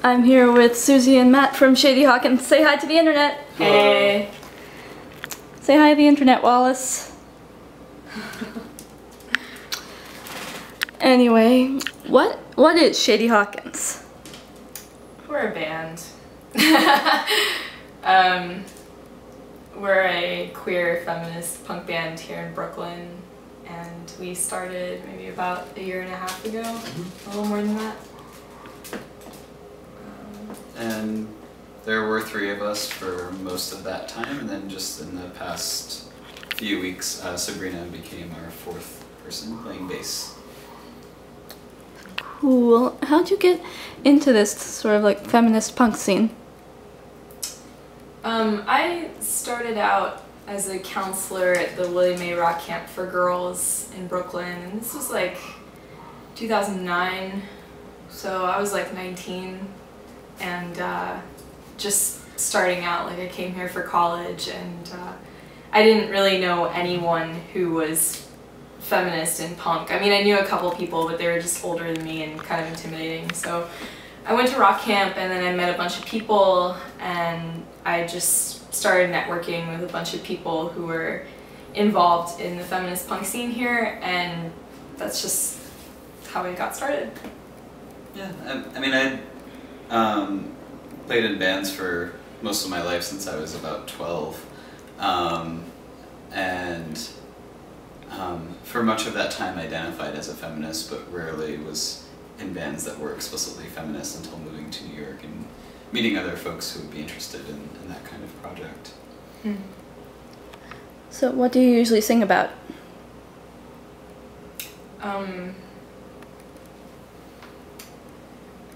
I'm here with Suzy and Matt from Shady Hawkins. Say hi to the internet. Hey. Say hi to the internet, Wallace. Anyway, what is Shady Hawkins? We're a band. We're a queer feminist punk band here in Brooklyn, and we started maybe about a year and a half ago, a little more than that. And there were 3 of us for most of that time, and then just in the past few weeks, Sabrina became our 4th person playing bass. Cool. How'd you get into this sort of like feminist punk scene? I started out as a counselor at the Willie Mae Rock Camp for Girls in Brooklyn, and this was like 2009, so I was like 19, and just starting out. Like, I came here for college, and I didn't really know anyone who was feminist in punk. I mean, I knew a couple people, but they were just older than me and kind of intimidating. So I went to rock camp, and then I met a bunch of people, and I just started networking with a bunch of people who were involved in the feminist punk scene here, and that's just how I got started. Yeah, I mean, I played in bands for most of my life since I was about 12, and for much of that time identified as a feminist, but rarely was in bands that were explicitly feminist until moving to New York and meeting other folks who would be interested in that kind of project. Mm. So what do you usually sing about?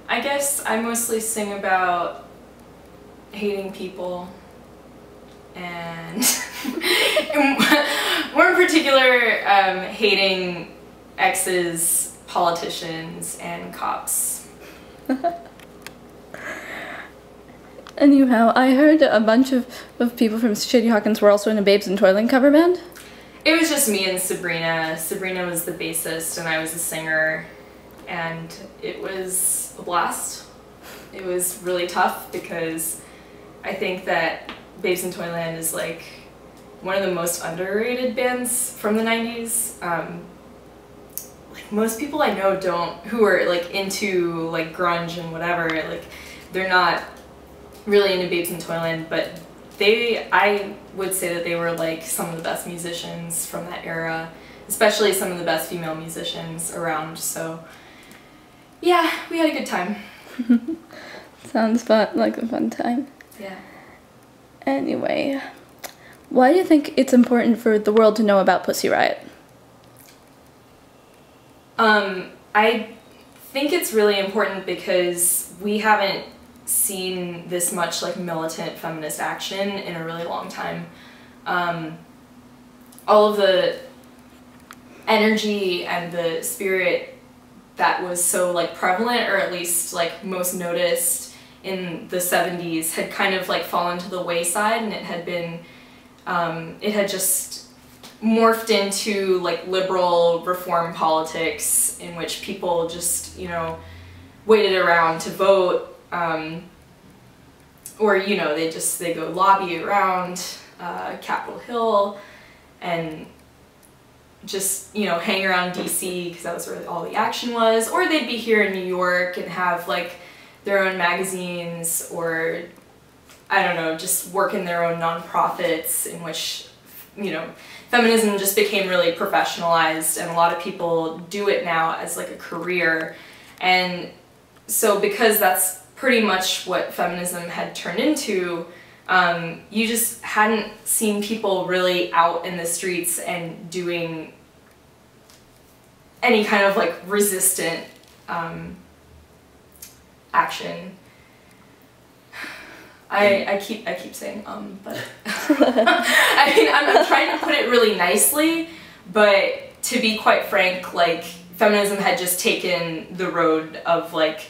I guess I mostly sing about hating people, and more in particular, hating exes, politicians, and cops. Anyhow, I heard a bunch of people from Shady Hawkins were also in a Babes in Toyland cover band. It was just me and Sabrina. Sabrina was the bassist and I was the singer, and it was a blast. It was really tough because I think that Babes in Toyland is like one of the most underrated bands from the 90s. Like, most people I know who are like into like grunge and whatever, like they're not really into Babes in Toyland, but I would say that they were like some of the best musicians from that era, especially some of the best female musicians around. So yeah, we had a good time. Sounds fun, like a fun time. Yeah. Anyway, why do you think it's important for the world to know about Pussy Riot? I think it's really important because we haven't seen this much like militant feminist action in a really long time. All of the energy and the spirit that was so like prevalent, or at least like most noticed in the 70s, had kind of like fallen to the wayside, and it had been it had just morphed into like liberal reform politics in which people just, you know, waited around to vote, or, you know, they go lobby around Capitol Hill and just, you know, hang around DC because that was where all the action was, or they'd be here in New York and have like their own magazines, or I don't know, just work in their own nonprofits in which, you know, feminism just became really professionalized, and a lot of people do it now as like a career. And so because that's pretty much what feminism had turned into, you just hadn't seen people really out in the streets and doing any kind of like resistant action. I keep saying but I mean, I'm trying to put it really nicely, but to be quite frank, like, feminism had just taken the road of like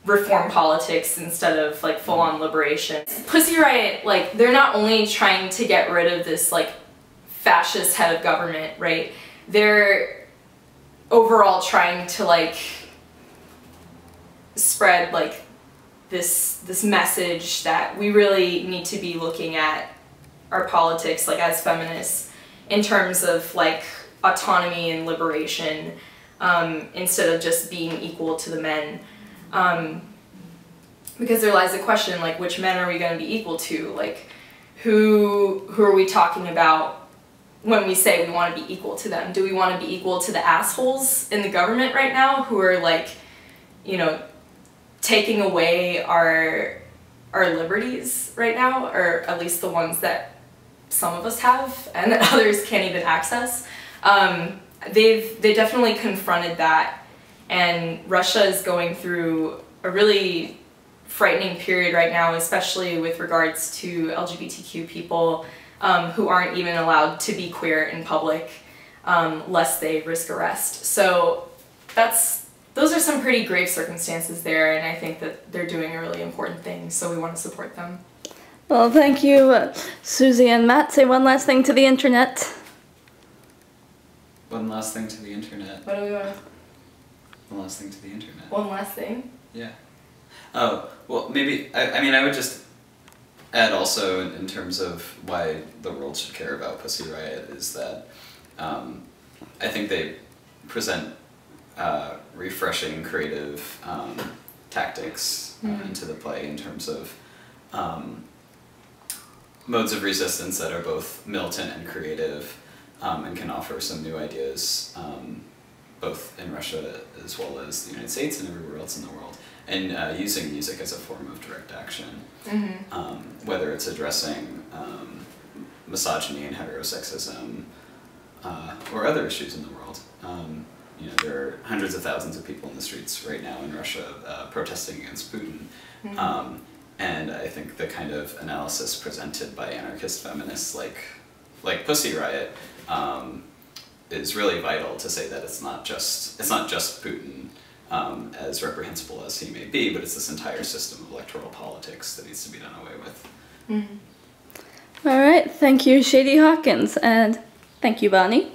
reform politics instead of like full-on liberation. Pussy Riot, like, they're not only trying to get rid of this like fascist head of government, right? They're overall trying to like spread like this message that we really need to be looking at our politics like as feminists in terms of like autonomy and liberation, instead of just being equal to the men. Because there lies the question, like, which men are we going to be equal to? Like, who are we talking about when we say we want to be equal to them? Do we want to be equal to the assholes in the government right now who are like, you know, taking away our liberties right now, or at least the ones that some of us have and that others can't even access? They definitely confronted that, and Russia is going through a really frightening period right now, especially with regards to LGBTQ people who aren't even allowed to be queer in public lest they risk arrest. So those are some pretty grave circumstances there, and I think that they're doing a really important thing, so we want to support them. Well, thank you, Suzy and Matt. Say one last thing to the internet. One last thing to the internet. What do we want to... One last thing to the internet. One last thing? Yeah. Oh, well, maybe, I mean, I would just add also in terms of why the world should care about Pussy Riot is that I think they present refreshing, creative tactics into the play in terms of modes of resistance that are both militant and creative, and can offer some new ideas, both in Russia as well as the United States and everywhere else in the world, and using music as a form of direct action, whether it's addressing misogyny and heterosexism or other issues in the world. You know, there are hundreds of thousands of people in the streets right now in Russia protesting against Putin. And I think the kind of analysis presented by anarchist feminists like Pussy Riot is really vital to say that it's not just Putin, as reprehensible as he may be, but it's this entire system of electoral politics that needs to be done away with. All right, thank you, Shady Hawkins, and thank you, Bonnie.